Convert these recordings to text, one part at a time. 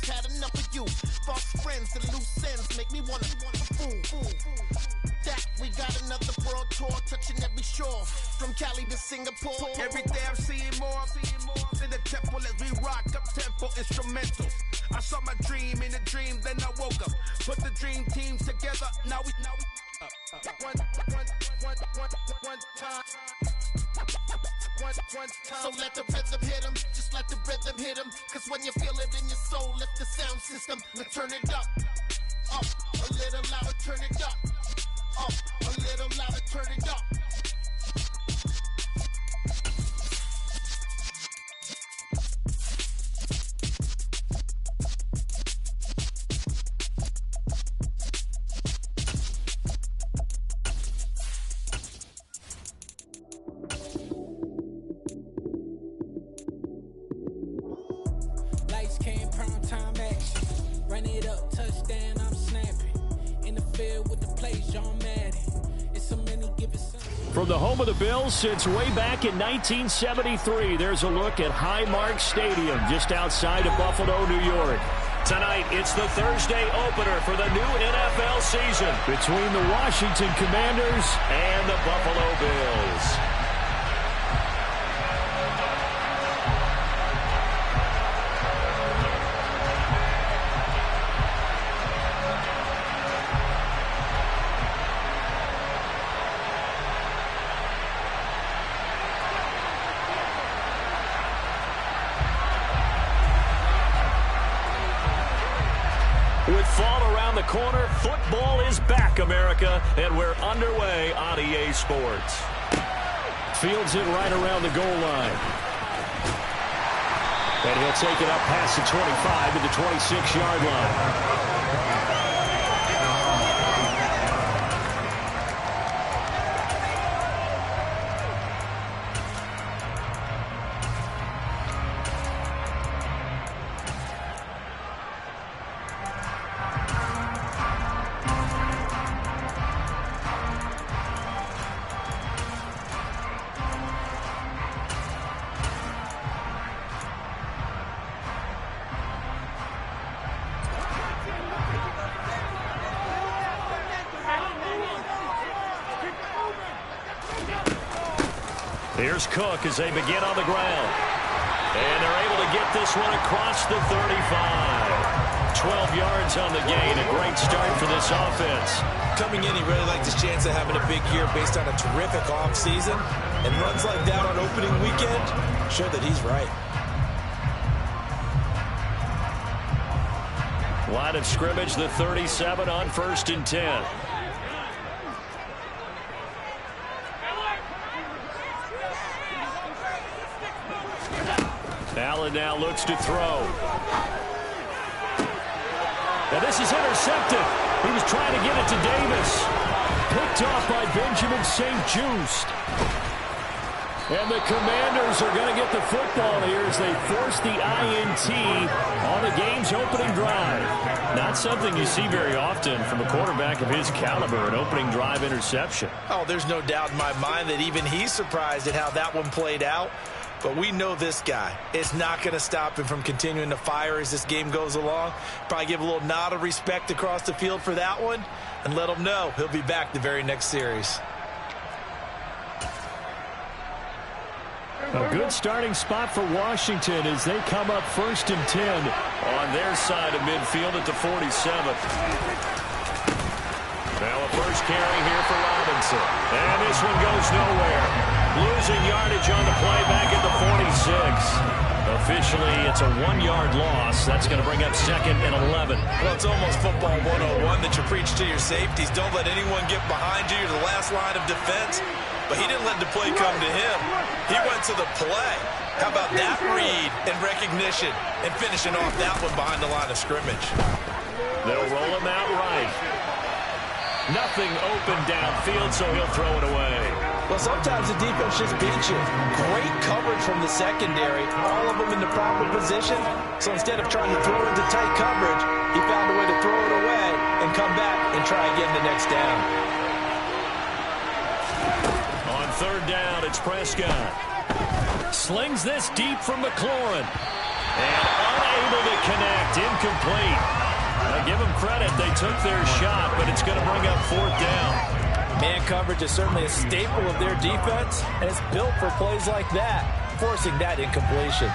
almost had enough of you. False friends and loose ends make me wanna fool. That we got another world tour touching every shore from Cali to Singapore. Every day I'm seeing more in the temple as we rock up tempo instrumentals. I saw my dream in a dream, then I woke up. Put the dream team together. Now we one time. So let the rhythm hit 'em, just let the rhythm hit 'em. Cause when you feel it in your soul, lift the sound system. Now turn it up, a little louder, turn it up, a little louder, turn it up. From the home of the Bills since way back in 1973, there's a look at Highmark Stadium just outside of Buffalo, New York. Tonight, it's the Thursday opener for the new NFL season between the Washington Commanders and the Buffalo Bills. With fall around the corner, football is back, America, and we're underway on EA Sports. Fields it right around the goal line. And he'll take it up past the 25 to the 26-yard line. Here's Cook as they begin on the ground. And they're able to get this one across the 35. 12 yards on the gain. A great start for this offense. Coming in, he really liked his chance of having a big year based on a terrific offseason. And runs like that on opening weekend show that he's right. Line of scrimmage, the 37 on 1st and 10. Allen now looks to throw. Now this is intercepted. He was trying to get it to Davis. Picked off by Benjamin St-Juste. And the Commanders are going to get the football here as they force the INT on the game's opening drive. Not something you see very often from a quarterback of his caliber, an opening drive interception. Oh, there's no doubt in my mind that even he's surprised at how that one played out. But we know this guy. It's not going to stop him from continuing to fire as this game goes along. Probably give a little nod of respect across the field for that one and let him know he'll be back the very next series. A good starting spot for Washington as they come up 1st and 10 on their side of midfield at the 47. Now a first carry here for Robinson. And this one goes nowhere. Losing yardage on the play back at the 46. Officially, it's a 1-yard loss. That's going to bring up 2nd and 11. Well, it's almost football 101 that you preach to your safeties. Don't let anyone get behind you. You're the last line of defense. But he didn't let the play come to him. He went to the play. How about that read and recognition and finishing off that one behind the line of scrimmage? They'll roll him out right. Nothing open downfield, so he'll throw it away. Well, sometimes the defense just beats you. Great coverage from the secondary. All of them in the proper position. So instead of trying to throw into tight coverage, he found a way to throw it away and come back and try again the next down. On 3rd down, it's Prescott. Slings this deep from McLaurin. And unable to connect. took their shot, but it's going to bring up 4th down. Man coverage is certainly a staple of their defense, and it's built for plays like that, forcing that incompletion.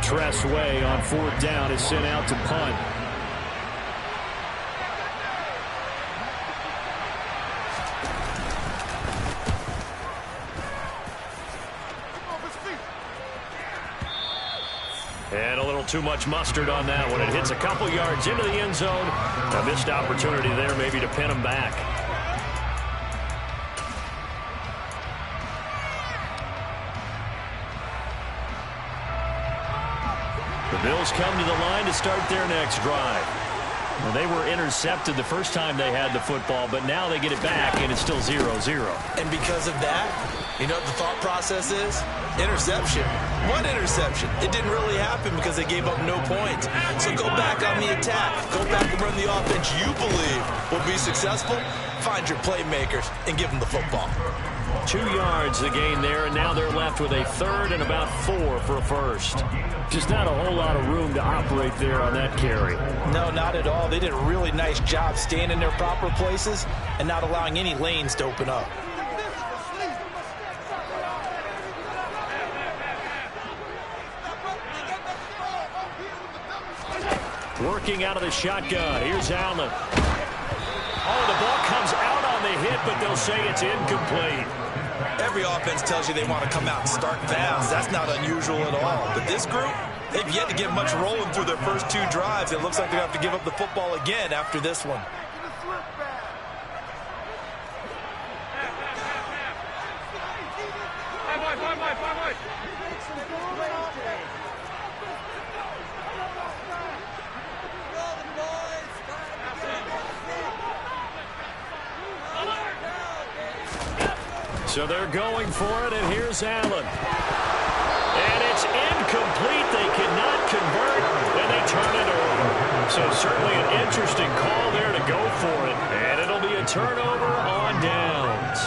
Tress Way on 4th down is sent out to punt. And a little too much mustard on that one. It hits a couple yards into the end zone. A missed opportunity there maybe to pin him back. The Bills come to the line to start their next drive. Well, they were intercepted the first time they had the football, but now they get it back, and it's still 0-0. And because of that, you know what the thought process is? Interception. One interception. It didn't really happen because they gave up no points. So go back on the attack. Go back and run the offense you believe will be successful. Find your playmakers and give them the football. 2 yards the gain there, and now they're left with a 3rd and about 4 for a first. Just not a whole lot of room to operate there on that carry. No, not at all. They did a really nice job staying in their proper places and not allowing any lanes to open up. Working out of the shotgun. Here's Allen. Oh, the ball comes out on the hit, but they'll say it's incomplete. Every offense tells you they want to come out and start fast. That's not unusual at all. But this group, they've yet to get much rolling through their first 2 drives. It looks like they have to give up the football again after this one. So they're going for it, and here's Allen. And it's incomplete. They cannot convert, and they turn it over. So certainly an interesting call there to go for it. And it'll be a turnover on downs.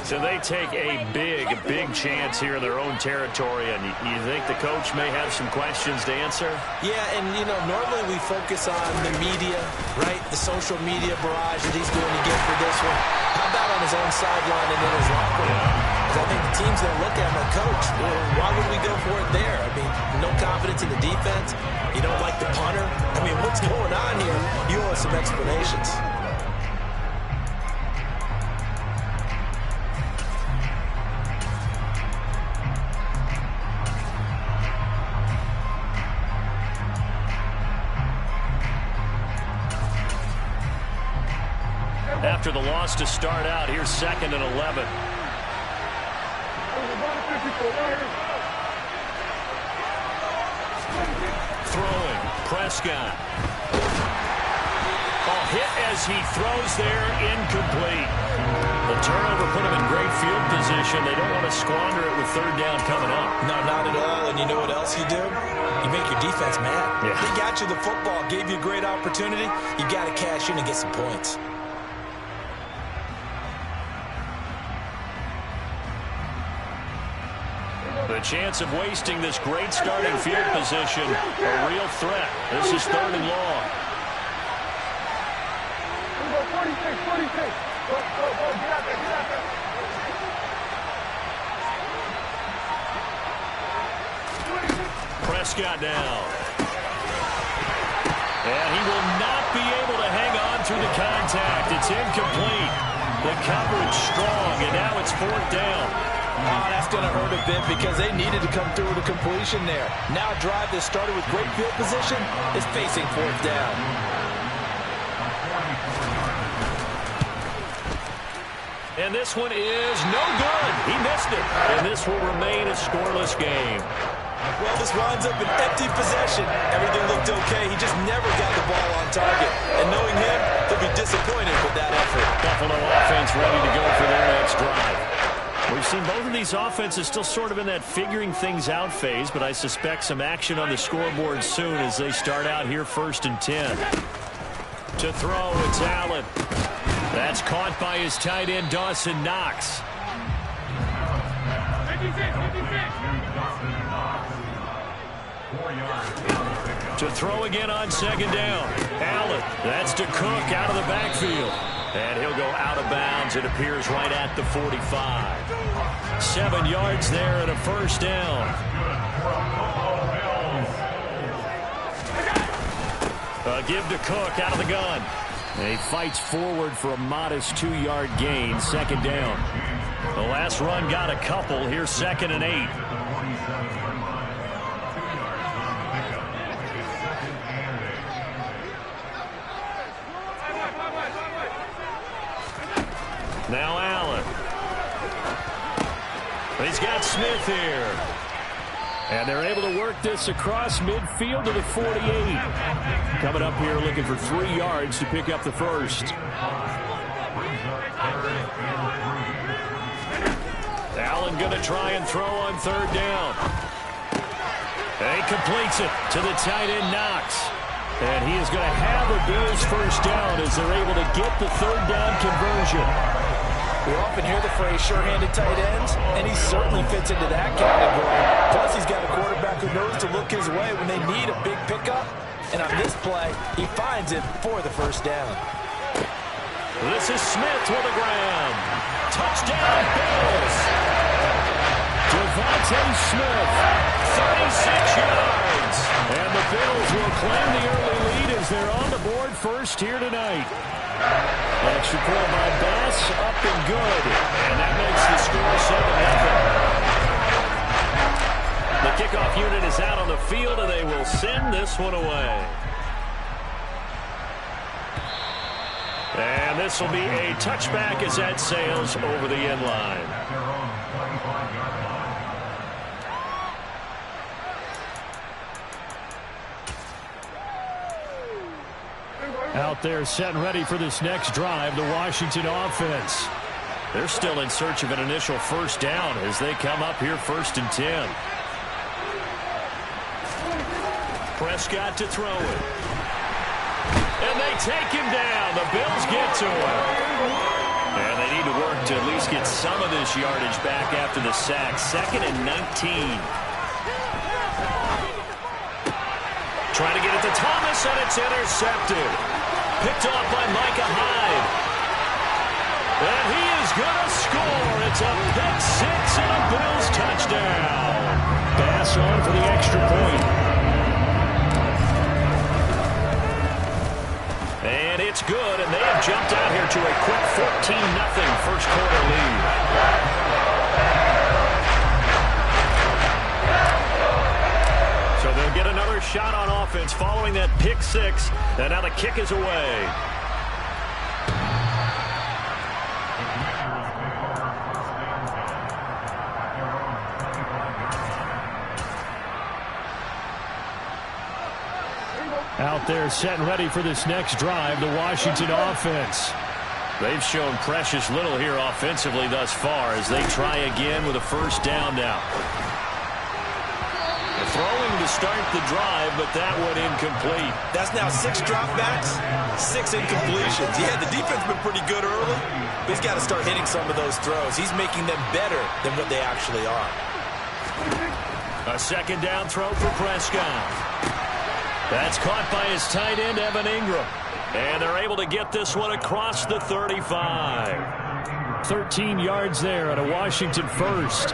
So they take a big chance here in their own territory. And you think the coach may have some questions to answer? Yeah, and, you know, normally we focus on the media, right? The social media barrage that he's going to get for this one. How about on his own sideline and in his locker room? Because I think the team's going to look at him like, Coach, why would we go for it there? I mean, no confidence in the defense. You don't like the punter. I mean, what's going on here? You owe us some explanations. After the loss to start out, here's 2nd and 11. Throwing, Prescott. Hit as he throws there, incomplete. The turnover put him in great field position. They don't want to squander it with 3rd down coming up. No, not at all. And you know what else you do? You make your defense mad. Yeah. They got you the football, gave you a great opportunity. You got to cash in and get some points. The chance of wasting this great starting field position, a real threat. This is 3rd and long. Prescott down. And he will not be able to hang on through the contact. It's incomplete. The coverage strong, and now it's 4th down. Oh, that's going to hurt a bit because they needed to come through with a completion there. Now a drive that started with great field position is facing 4th down. And this one is no good. He missed it. And this will remain a scoreless game. Well, this winds up an empty possession. Everything looked okay. He just never got the ball on target. And knowing him, they'll be disappointed with that effort. Buffalo offense ready to go for their next drive. We've seen both of these offenses still sort of in that figuring things out phase, but I suspect some action on the scoreboard soon as they start out here 1st and 10. To throw, it's Allen. That's caught by his tight end, Dawson Knox. To throw again on second down. Allen. That's to Cook out of the backfield. And he'll go out of bounds. It appears right at the 45. 7 yards there and a first down. A give to Cook out of the gun. And he fights forward for a modest 2-yard gain. Second down. The last run got a couple. Here's 2nd and 8. Now Allen. He's got Smith here. And they're able to work this across midfield to the 48. Coming up here looking for 3 yards to pick up the first. Allen going to try and throw on third down. And he completes it to the tight end Knox. And he is going to have a Bills first down as they're able to get the third down conversion. We often hear the phrase sure-handed tight ends, and he certainly fits into that category. Plus, he's got a quarterback who knows to look his way when they need a big pickup. And on this play, he finds it for the first down. This is Smith with a grab. Touchdown, Bills. Devontae Smith, 36 yards. And the Bills will claim the early lead as they're on the board first here tonight. Extra point by Bass, up and good. And that makes the score 7-0. The kickoff unit is out on the field, and they will send this one away. And this will be a touchback as that sails over the end line. Out there set and ready for this next drive, the Washington offense. They're still in search of an initial first down as they come up here 1st and 10. Prescott to throw it. And they take him down. The Bills get to him. And they need to work to at least get some of this yardage back after the sack. 2nd and 19. Trying to get it to Thomas, and it's intercepted. Picked off by Micah Hyde. And he is going to score. It's a pick six and a Bills touchdown. Bass on for the extra point. And it's good, and they have jumped out here to a quick 14-0 first quarter lead. So they'll get another shot on offense following that pick six, and now the kick is away. Out there set and ready for this next drive, the Washington offense. They've shown precious little here offensively thus far as they try again with a first down now. Throwing to start the drive, but that one incomplete. That's now 6 dropbacks, 6 incompletions. Yeah, the defense has been pretty good early, but he's got to start hitting some of those throws. He's making them better than what they actually are. A second down throw for Prescott. That's caught by his tight end, Evan Ingram. And they're able to get this one across the 35. 13 yards there at a Washington first.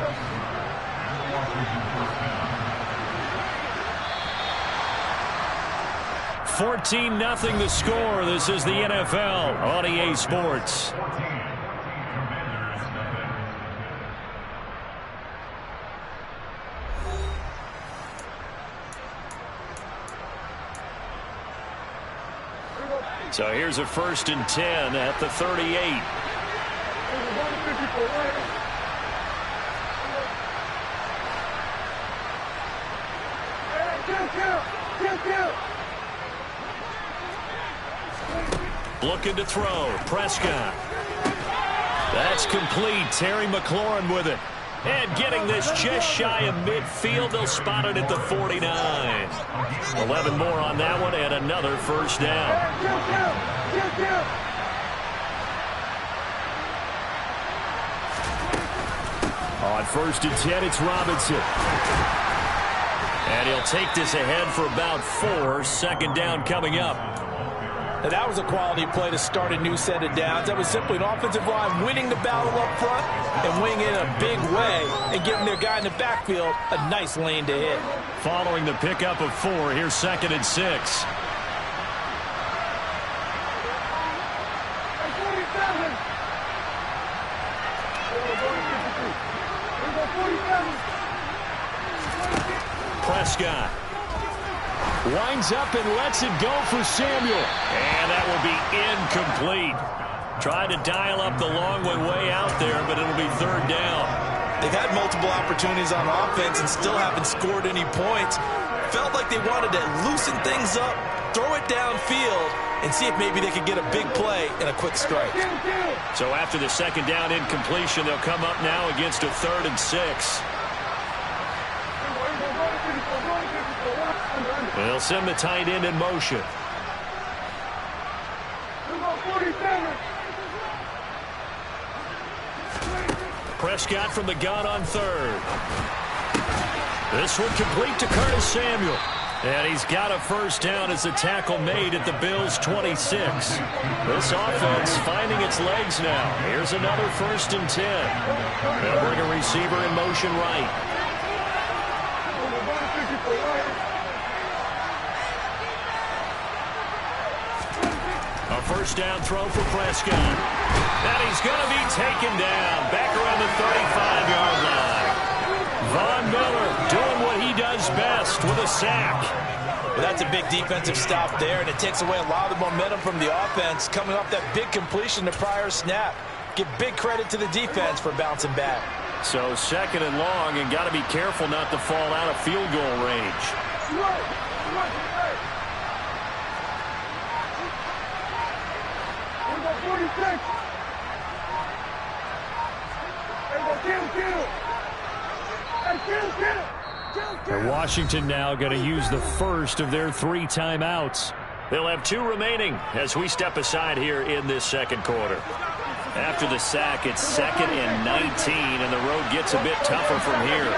$14-0 the score. This is the NFL on EA Sports. So here's a 1st and 10 at the 38. Looking to throw. Prescott. That's complete. Terry McLaurin with it. And getting this just shy of midfield. They'll spot it at the 49. 11 more on that one and another first down. On 1st and 10, it's Robinson. And he'll take this ahead for about 4. Second down coming up. And that was a quality play to start a new set of downs. That was simply an offensive line winning the battle up front and winning it in a big way and giving their guy in the backfield a nice lane to hit. Following the pickup of 4, here's 2nd and 6. Prescott winds up and lets it go for Samuel. And that will be incomplete. Tried to dial up the long way out there, but it'll be 3rd down. They've had multiple opportunities on offense and still haven't scored any points. Felt like they wanted to loosen things up, throw it downfield, and see if maybe they could get a big play and a quick strike. So after the 2nd down incompletion, they'll come up now against a 3rd and 6. They'll send the tight end in motion. Prescott from the gun on 3rd. This one complete to Curtis Samuel. And he's got a 1st down as the tackle made at the Bills' 26. This offense finding its legs now. Here's another 1st and 10. They'll bring a receiver in motion right. A 1st down throw for Prescott. And he's going to be taken down back around the 35-yard line. Von Miller doing what he does best with a sack. Well, that's a big defensive stop there, and it takes away a lot of the momentum from the offense coming off that big completion the prior snap. Give big credit to the defense for bouncing back. So 2nd and long, and got to be careful not to fall out of field goal range. And Washington now going to use the first of their 3 timeouts. They'll have 2 remaining as we step aside here in this 2nd quarter. After the sack, it's 2nd and 19, and the road gets a bit tougher from here.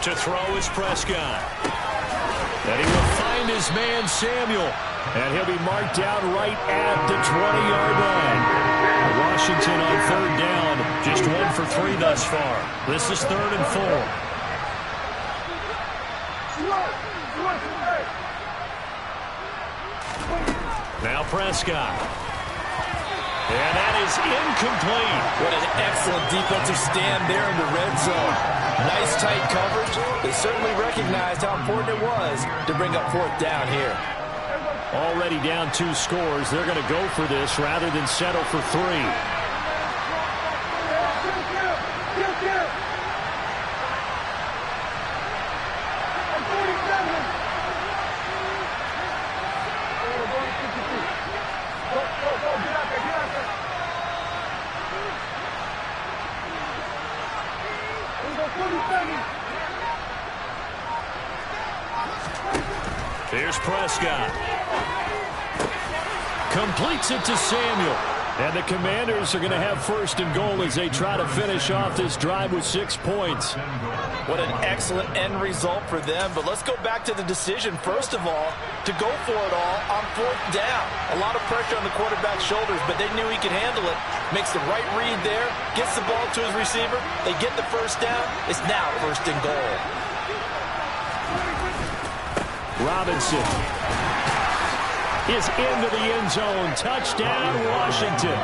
To throw is Prescott. And he will find his man Samuel. And he'll be marked down right at the 20-yard line. Washington on 3rd down. Just 1 for 3 thus far. This is 3rd and 4. Now Prescott. And that is incomplete. What an excellent defensive stand there in the red zone. Nice tight coverage. They certainly recognized how important it was to bring up 4th down here. Already down 2 scores. They're going to go for this rather than settle for 3. Here's Prescott. Completes it to Samuel. And the Commanders are going to have 1st and goal as they try to finish off this drive with 6 points. What an excellent end result for them. But let's go back to the decision, first of all, to go for it all on 4th down. A lot of pressure on the quarterback's shoulders, but they knew he could handle it. Makes the right read there, gets the ball to his receiver. They get the 1st down. It's now 1st and goal. Robinson is into the end zone. Touchdown, Washington.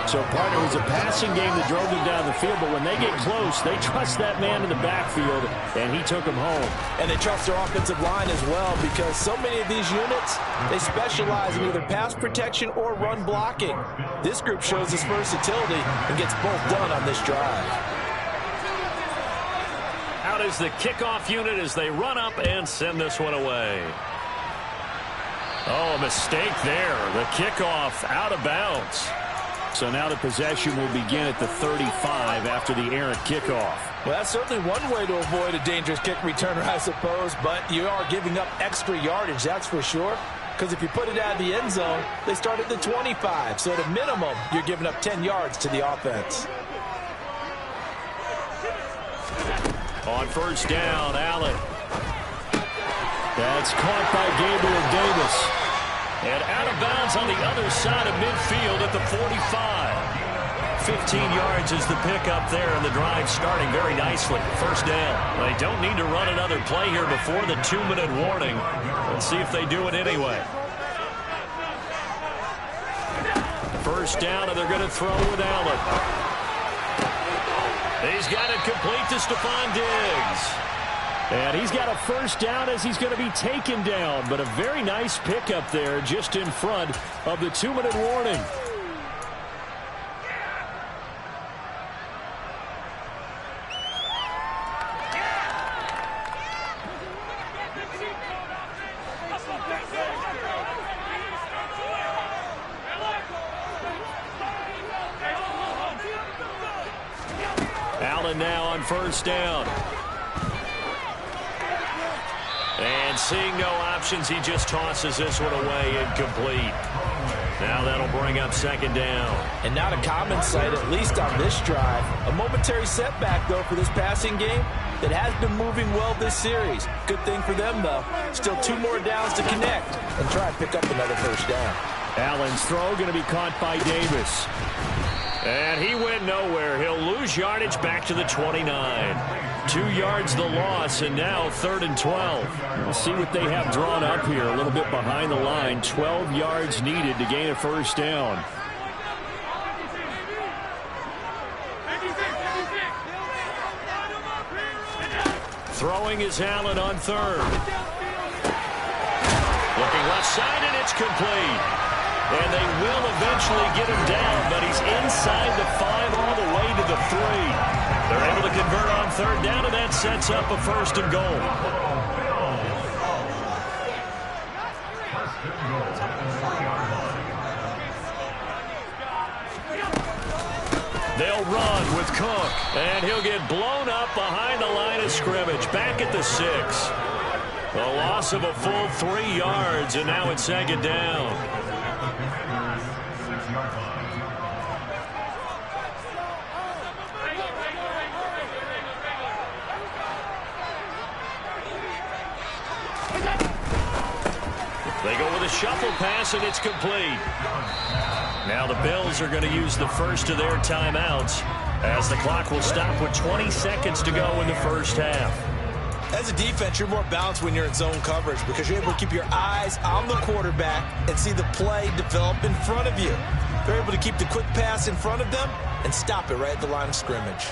So, partner, it was a passing game that drove them down the field, but when they get close, they trust that man in the backfield, and he took them home. And they trust their offensive line as well, because so many of these units, they specialize in either pass protection or run blocking. This group shows its versatility and gets both done on this drive. Out is the kickoff unit as they run up and send this one away. Oh, a mistake there. The kickoff out of bounds. So now the possession will begin at the 35 after the errant kickoff. Well, that's certainly one way to avoid a dangerous kick returner, I suppose, but you are giving up extra yardage, that's for sure. Because if you put it out of the end zone, they start at the 25. So at a minimum, you're giving up 10 yards to the offense. On first down, Allen. That's caught by Gabriel Davis. And out of bounds on the other side of midfield at the 45. 15 yards is the pickup there, and the drive starting very nicely. First down. They don't need to run another play here before the 2-minute warning. Let's see if they do it anyway. First down, and they're going to throw with Allen. He's got it complete to Stephon Diggs. And he's got a first down as he's going to be taken down. But a very nice pickup there just in front of the 2-minute warning. Allen now on first down. And seeing no options, he just tosses this one away incomplete. Now that'll bring up second down. And not a common sight, at least on this drive. A momentary setback, though, for this passing game that has been moving well this series. Good thing for them, though. Still 2 more downs to connect and try and pick up another first down. Allen's throw going to be caught by Davis. And he went nowhere. He'll lose yardage back to the 29. 2 yards the loss, and now 3rd and 12. We'll see what they have drawn up here. A little bit behind the line. 12 yards needed to gain a first down. Throwing is Allen on 3rd. Looking left side, and it's complete. And they will eventually get him down, but he's inside the 5 all the way to the 3. They're able to convert on 3rd down, and that sets up a 1st and goal. They'll run with Cook, and he'll get blown up behind the line of scrimmage, back at the 6. A loss of a full 3 yards, and now it's 2nd down. They go with a shuffle pass, and it's complete. Now the Bills are going to use the first of their timeouts as the clock will stop with 20 seconds to go in the first half. As a defense, you're more balanced when you're in zone coverage because you're able to keep your eyes on the quarterback and see the play develop in front of you. They're able to keep the quick pass in front of them and stop it right at the line of scrimmage.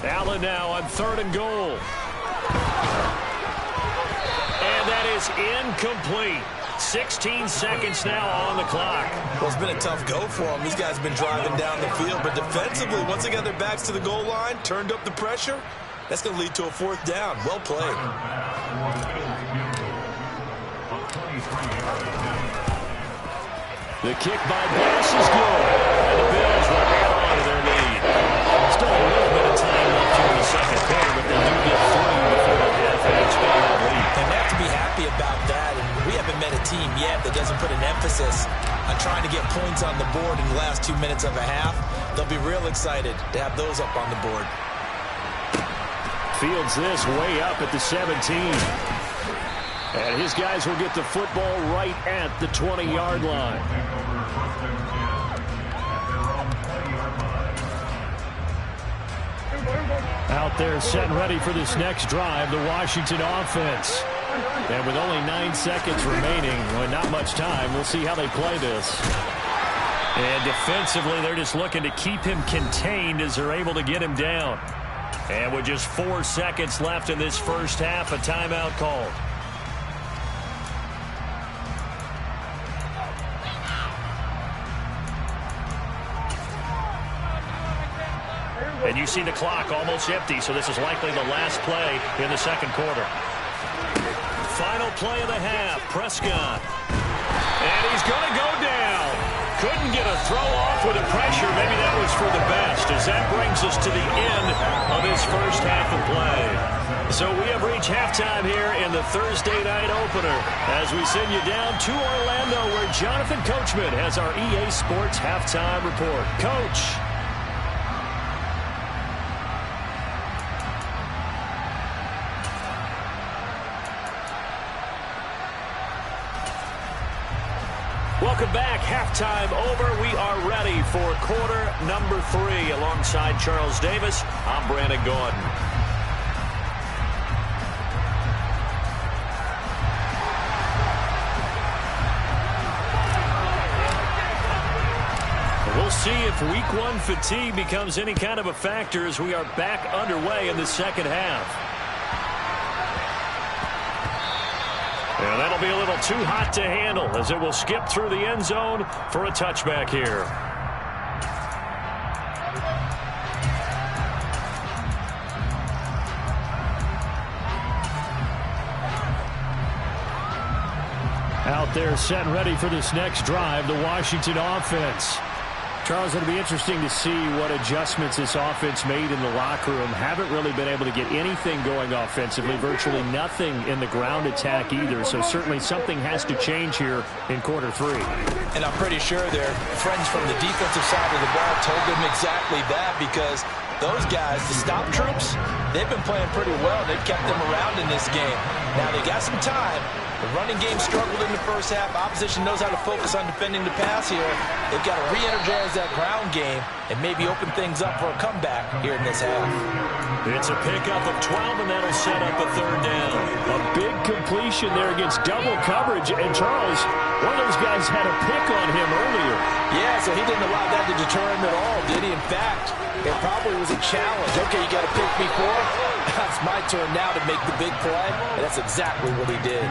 Allen now on 3rd and goal. And that is incomplete. 16 seconds now on the clock. Well, it's been a tough go for them. These guys have been driving down the field, but defensively, once they got their backs to the goal line, turned up the pressure, that's going to lead to a 4th down. Well played. The kick by Bass is good. And the Bills will hang on to their lead. Still a little bit of time left here in the second quarter, but they do get 3 before the half and expand that lead. And they have to be happy about that. And we haven't met a team yet that doesn't put an emphasis on trying to get points on the board in the last 2 minutes of a half. They'll be real excited to have those up on the board. Fields this way up at the 17. And his guys will get the football right at the 20-yard line. Out there set and ready for this next drive, the Washington offense. And with only 9 seconds remaining, well, not much time, we'll see how they play this. And defensively, they're just looking to keep him contained as they're able to get him down. And with just 4 seconds left in this first half, a timeout called. And you see the clock almost empty, so this is likely the last play in the second quarter. Final play of the half, Prescott. And he's going to go down. Couldn't get a throw off with the pressure. Maybe that was for the best, as that brings us to the end of his first half of play. So we have reached halftime here in the Thursday night opener as we send you down to Orlando, where Jonathan Coachman has our EA Sports halftime report. Coach. Welcome back. Halftime over. We are ready for quarter number 3. Alongside Charles Davis, I'm Brandon Gaudin. We'll see if week 1 fatigue becomes any kind of a factor as we are back underway in the second half. And that'll be a little too hot to handle as it will skip through the end zone for a touchback here. Out there set and ready for this next drive, the Washington offense. Charles, it'll be interesting to see what adjustments this offense made in the locker room. Haven't really been able to get anything going offensively, virtually nothing in the ground attack either. So certainly something has to change here in quarter 3. And I'm pretty sure their friends from the defensive side of the ball told them exactly that, because those guys, the stop troops, they've been playing pretty well. They've kept them around in this game. Now they got some time. The running game struggled in the first half. Opposition knows how to focus on defending the pass here. They've got to re-energize that ground game and maybe open things up for a comeback here in this half. It's a pickup of 12, and that'll set up a third down. A big completion there against double coverage. And Charles, one of those guys had a pick on him earlier. Yeah, so he didn't allow that to deter him at all, did he? In fact, it probably was a challenge. Okay, you got to pick me for it. It's my turn now to make the big play. And that's exactly what he did.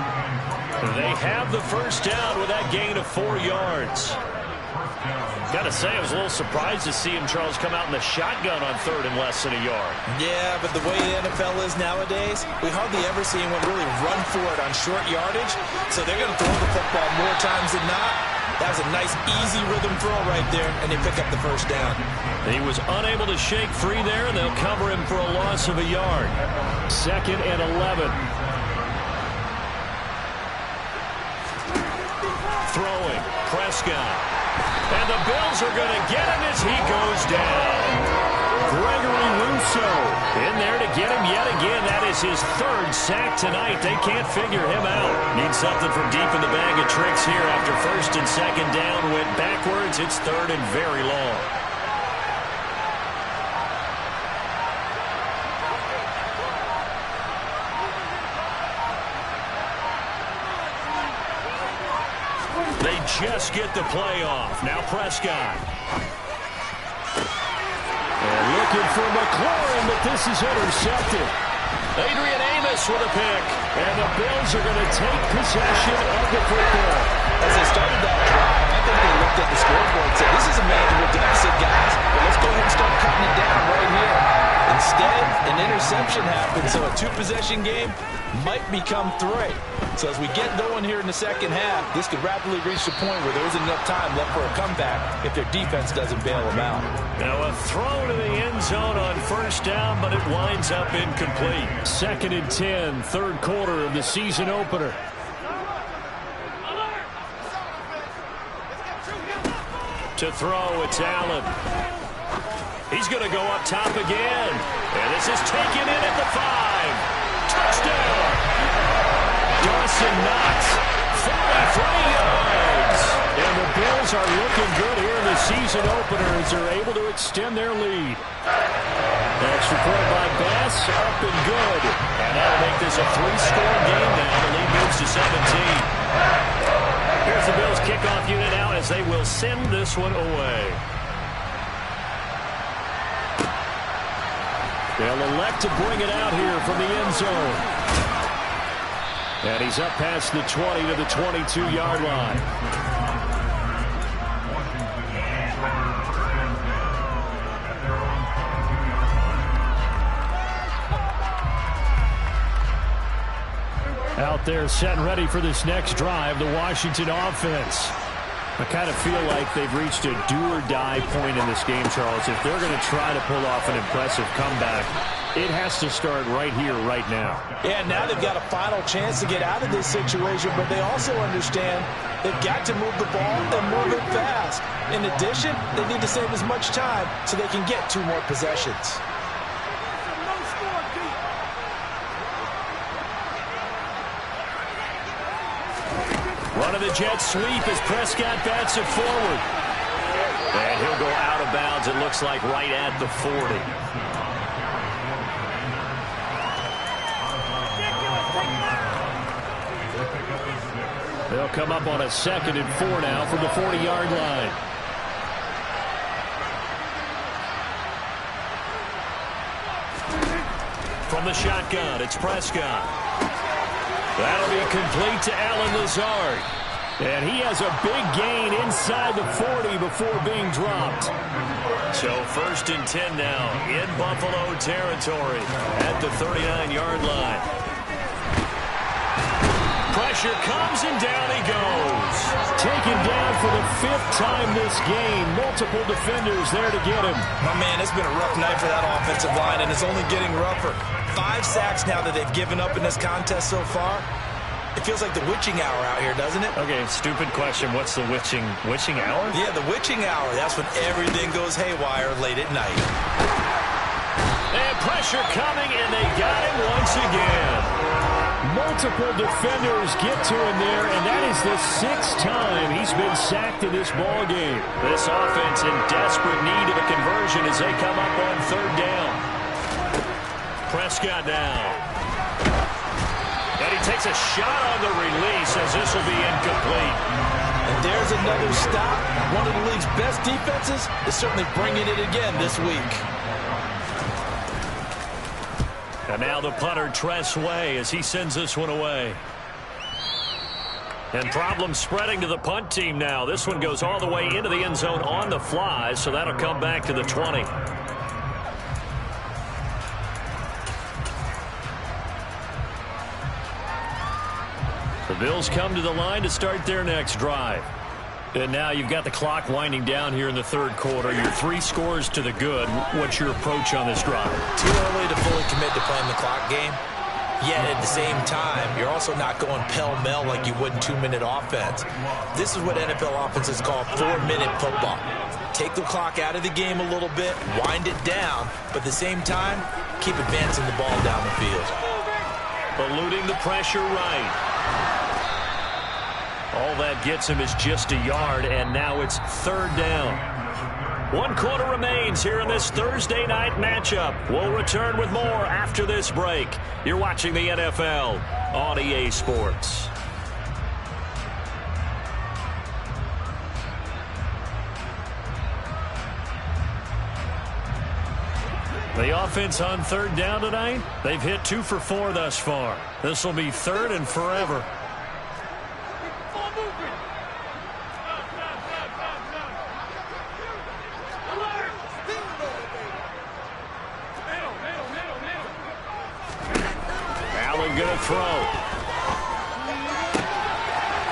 They have the first down with that gain of 4 yards. Got to say, I was a little surprised to see him, Charles, come out in the shotgun on third and less than a yard. Yeah, but the way the NFL is nowadays, we hardly ever see anyone really run for it on short yardage. So they're going to throw the football more times than not. That was a nice, easy rhythm throw right there, and they pick up the first down. He was unable to shake free there, and they'll cover him for a loss of a yard. 2nd and 11. Throwing, Prescott. And the Bills are going to get him as he goes down. Gregory Rousseau in there to get him yet again. That is his 3rd sack tonight. They can't figure him out. Need something from deep in the bag of tricks here after 1st and 2nd down. Went backwards. It's 3rd and very long. They just get the play off. Now Prescott. And looking for McLaurin, but this is intercepted. Adrian Amos with a pick. And the Bills are going to take possession of the football. As they started that drive, I think they looked at the scoreboard and said, this is a manageable deficit, guys. But let's go ahead and start cutting it down right here. Instead, an interception happened, so a 2-possession game might become 3. So as we get going here in the second half, this could rapidly reach the point where there isn't enough time left for a comeback if their defense doesn't bail them out. Now a throw to the end zone on 1st down, but it winds up incomplete. 2nd and 10, 3rd quarter of the season opener. To throw, it's Allen. He's going to go up top again. And this is taken in at the 5. Touchdown! Dawson Knox, 43 yards. And the Bills are looking good here in the season opener as they're able to extend their lead. Extra point by Bass, up and good. And that'll make this a 3-score game now. The lead moves to 17. Here's the Bills kickoff unit out as they will send this one away. They'll elect to bring it out here from the end zone. And he's up past the 20 to the 22-yard line. out there setting ready for this next drive, the Washington offense. I kind of feel like they've reached a do-or-die point in this game, Charles. If they're going to try to pull off an impressive comeback, it has to start right here, right now. Yeah, now they've got a final chance to get out of this situation, but they also understand they've got to move the ball and move it fast. In addition, they need to save as much time so they can get 2 more possessions. Run of the jet sweep as Prescott bats it forward. And he'll go out of bounds, it looks like, right at the 40. They'll come up on a 2nd and 4 now from the 40-yard line. From the shotgun, it's Prescott. That'll be complete to Allen Lazard. And he has a big gain inside the 40 before being dropped. So 1st and 10 now in Buffalo territory at the 39-yard line. Pressure comes and down he goes. Taken down for the 5th time this game. Multiple defenders there to get him. My man, it's been a rough night for that offensive line, and it's only getting rougher. 5 sacks now that they've given up in this contest so far. It feels like the witching hour out here, doesn't it? Okay, stupid question. What's the witching hour? Yeah, the witching hour. That's when everything goes haywire late at night. And pressure coming, and they got him once again. Multiple defenders get to him there, and that is the 6th time he's been sacked in this ball game. This offense in desperate need of a conversion as they come up on 3rd down. Prescott now. And he takes a shot on the release as this will be incomplete. And there's another stop. One of the league's best defenses is certainly bringing it again this week. And now the punter, Tress Way, as he sends this one away. And problems spreading to the punt team now. This one goes all the way into the end zone on the fly, so that'll come back to the 20. The Bills come to the line to start their next drive. And now you've got the clock winding down here in the 3rd quarter. You're 3 scores to the good. What's your approach on this drive? Too early to fully commit to playing the clock game. Yet at the same time, you're also not going pell-mell like you would in 2-minute offense. This is what NFL offenses call 4-minute football. Take the clock out of the game a little bit, wind it down, but at the same time, keep advancing the ball down the field. Eluding the pressure right. All that gets him is just a yard, and now it's 3rd down. 1 quarter remains here in this Thursday night matchup. We'll return with more after this break. You're watching the NFL on EA Sports. The offense on 3rd down tonight, they've hit 2 for 4 thus far. This will be 3rd and forever. Going to throw.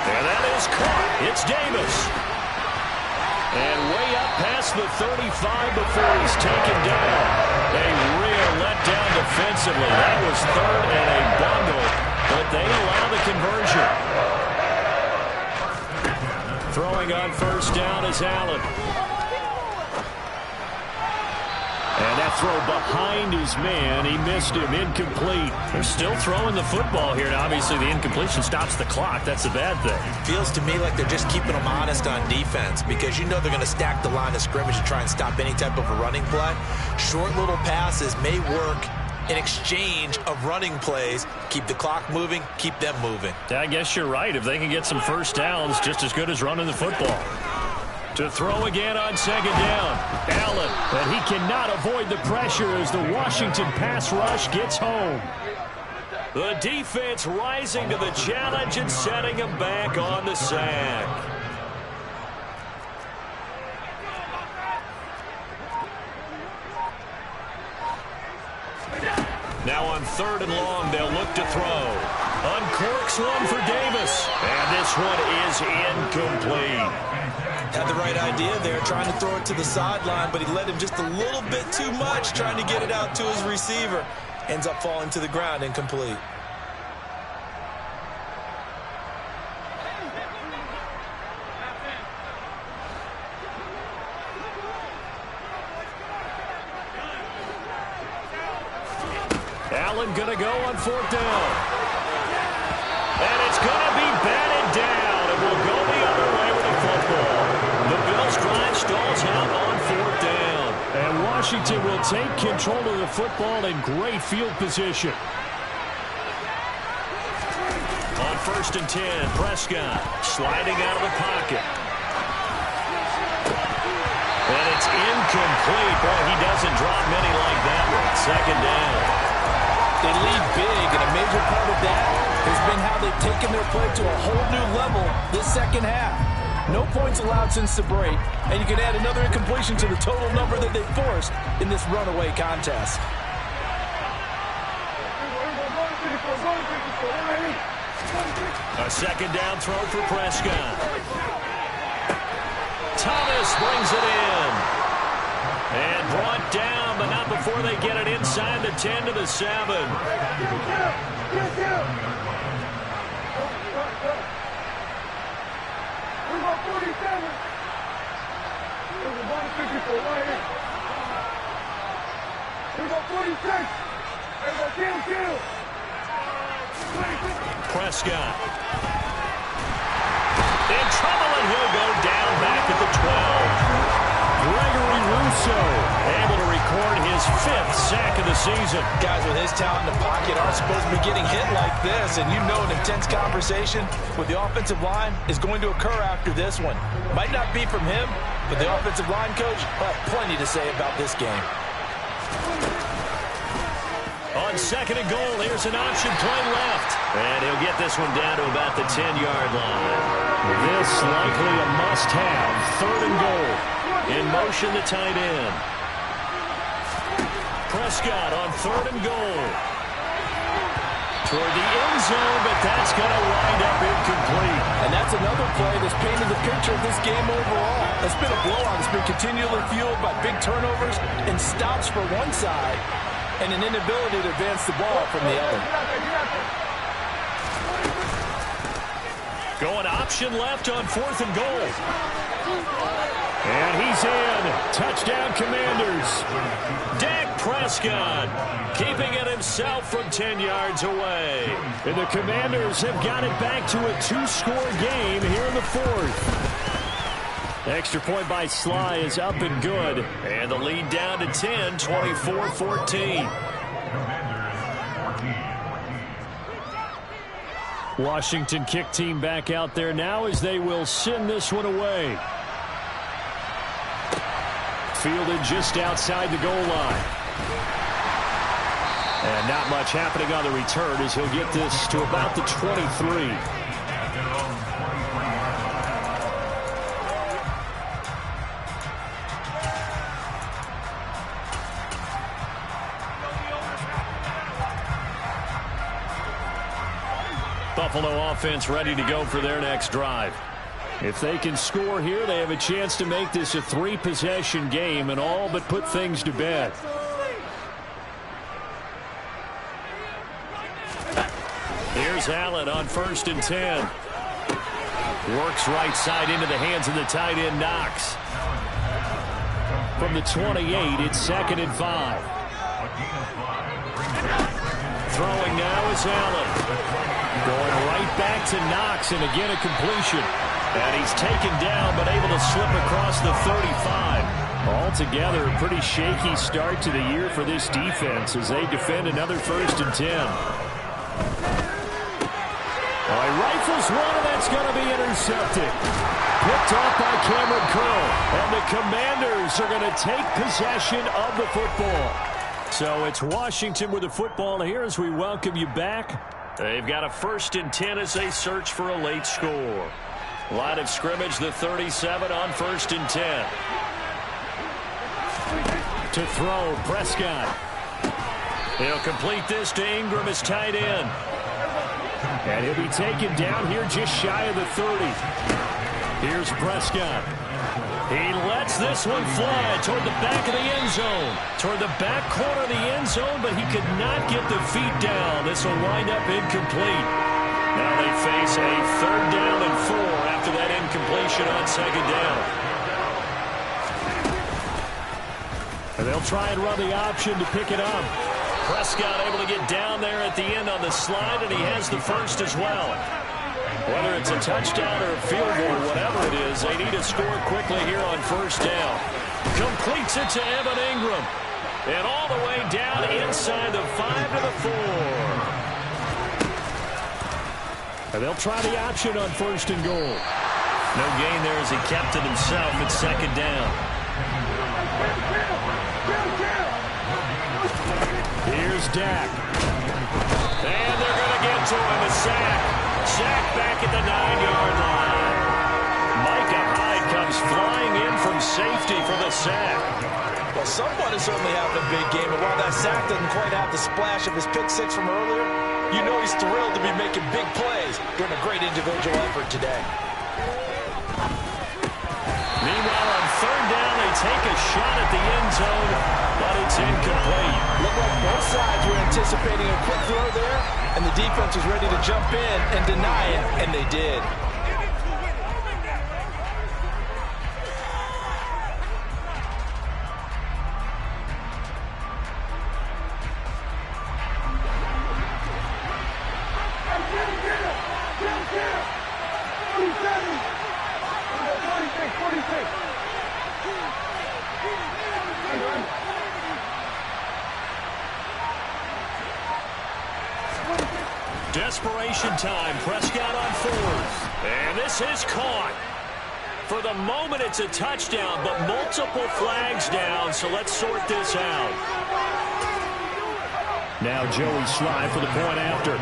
And that is caught. It's Davis. And way up past the 35 before he's taken down. A real letdown defensively. That was 3rd and a bundle, but they allow the conversion. Throwing on 1st down is Allen. And that throw behind his man, he missed him, incomplete. They're still throwing the football here. Now, obviously, the incompletion stops the clock. That's a bad thing. Feels to me like they're just keeping them honest on defense because you know they're going to stack the line of scrimmage to try and stop any type of a running play. Short little passes may work in exchange of running plays. Keep the clock moving, keep them moving. I guess you're right. If they can get some 1st downs, just as good as running the football. To throw again on 2nd down. Allen, but he cannot avoid the pressure as the Washington pass rush gets home. The defense rising to the challenge and setting him back on the sack. Now on 3rd and long, they'll look to throw. Uncorks one for Davis. And this one is incomplete. Had the right idea there, trying to throw it to the sideline, but he led him just a little bit too much, trying to get it out to his receiver. Ends up falling to the ground, incomplete. Allen going to go on 4th down. And it's going to be batted down. It will go the other way with the football. The Bills drive stalls out on 4th down. And Washington will take control of the football in great field position. On 1st and 10, Prescott sliding out of the pocket. And it's incomplete. Boy, he doesn't drop many like that one. 2nd down. They lead big, and a major part of that has been how they've taken their play to a whole new level this second half. No points allowed since the break, and you can add another incompletion to the total number that they forced in this runaway contest. A 2nd down throw for Prescott. Thomas brings it in. And brought down, but not before they get it inside the 10 to the 7. Prescott. In trouble, and he'll go down back at the 12. Gregory Rousseau able to record his 5th sack of the season. Guys with his talent in the pocket aren't supposed to be getting hit like this, and you know an intense conversation with the offensive line is going to occur after this one. Might not be from him, but the offensive line coach will have plenty to say about this game. On 2nd and goal, here's an option play left. And he'll get this one down to about the 10-yard line. This likely a must-have. 3rd and goal. In motion, the tight end. Prescott on 3rd and goal. Toward the end zone, but that's going to wind up incomplete. And that's another play that's painted the picture of this game overall. It's been a blowout. It's been continually fueled by big turnovers and stops for one side and an inability to advance the ball from the other. Going option left on 4th and goal. And he's in. Touchdown, Commanders. Dak Prescott keeping it himself from 10 yards away. And the Commanders have got it back to a 2-score game here in the 4th. Extra point by Sly is up and good. And the lead down to 10, 24-14. Washington kick team back out there now as they will send this one away. Fielded just outside the goal line. And not much happening on the return as he'll get this to about the 23. Buffalo offense ready to go for their next drive. If they can score here, they have a chance to make this a 3-possession game and all but put things to bed. Here's Allen on 1st and 10. Works right side into the hands of the tight end, Knox. From the 28, it's 2nd and 5. Throwing now is Allen. Going right back to Knox, and again a completion. And he's taken down, but able to slip across the 35. Altogether, a pretty shaky start to the year for this defense as they defend another 1st and 10. He rifles one, and that's going to be intercepted. Picked off by Cameron Curl. And the Commanders are going to take possession of the football. So it's Washington with the football here as we welcome you back. They've got a 1st and 10 as they search for a late score. Line of scrimmage, the 37 on 1st and 10. To throw, Prescott. He'll complete this to Ingram as tight end. And he'll be taken down here just shy of the 30. Here's Prescott. He lets this one fly toward the back of the end zone. Toward the back corner of the end zone, but he could not get the feet down. This will wind up incomplete. Now they face a 3rd down and 4 after that incompletion on 2nd down. And they'll try and run the option to pick it up. Prescott able to get down there at the end on the slide, and he has the first as well. Whether it's a touchdown or a field goal, whatever it is, they need to score quickly here on 1st down. Completes it to Evan Ingram. And all the way down inside the 5 to the 4. And they'll try the option on 1st and goal. No gain there as he kept it himself at 2nd down. Here's Dak. And they're going to get to him, a sack. Sack back at the 9-yard line. Micah Hyde comes flying in from safety for the sack. Well, someone is certainly having a big game, and while that sack doesn't quite have the splash of his pick 6 from earlier, you know he's thrilled to be making big plays during a great individual effort today. Meanwhile, on 3rd down, they take a shot at the end zone, but it's incomplete. Looked like both sides were anticipating a quick throw there, and the defense was ready to jump in and deny it, and they did. Desperation time. Prescott on 4th. And this is caught. For the moment, it's a touchdown, but multiple flags down, so let's sort this out. Now Joey Slye for the point after.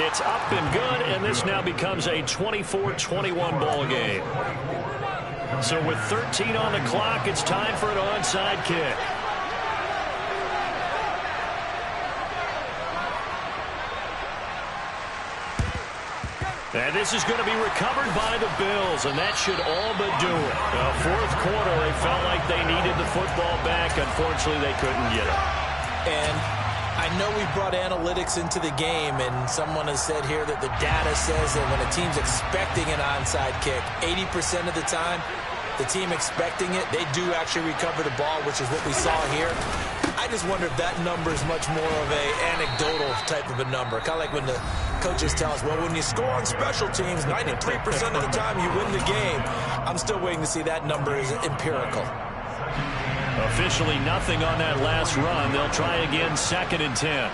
It's up and good, and this now becomes a 24-21 ball game. So with 13 on the clock, it's time for an onside kick. And this is going to be recovered by the Bills, and that should all but do it. 4th quarter, they felt like they needed the football back. Unfortunately, they couldn't get it. And I know we brought analytics into the game, and someone has said here that the data says that when a team's expecting an onside kick, 80% of the time, the team expecting it, they do actually recover the ball, which is what we saw here. I just wonder if that number is much more of a anecdotal type of a number. Kind of like when the coaches tell us, well, when you score on special teams, 93% of the time you win the game. I'm still waiting to see that number is empirical. Officially nothing on that last run. They'll try again 2nd and 10.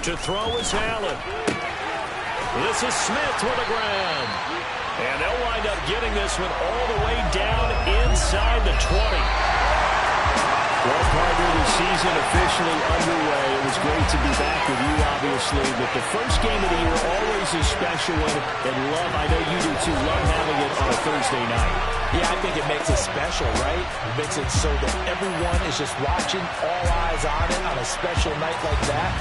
To throw is Allen. This is Smith to the ground. And they'll wind up getting this one all the way down inside the 20. Well, partner, the season officially underway. It was great to be back with you, obviously. But the first game of the year, always a special one. And love, I know you do too, love having it on a Thursday night. Yeah, I think it makes it special, right? It makes it so that everyone is just watching, all eyes on it on a special night like that.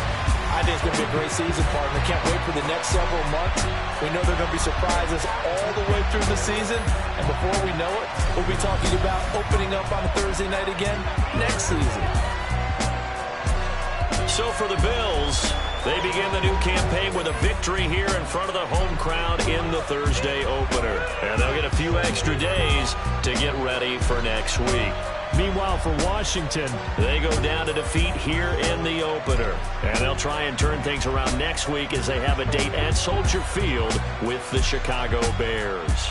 I think it's going to be a great season, partner. Can't wait for the next several months. We know there are going to be surprises all the way through the season. And before we know it, we'll be talking about opening up on a Thursday night again next season. So for the Bills, they begin the new campaign with a victory here in front of the home crowd in the Thursday opener. And they'll get a few extra days to get ready for next week. Meanwhile, for Washington, they go down to defeat here in the opener. And they'll try and turn things around next week as they have a date at Soldier Field with the Chicago Bears.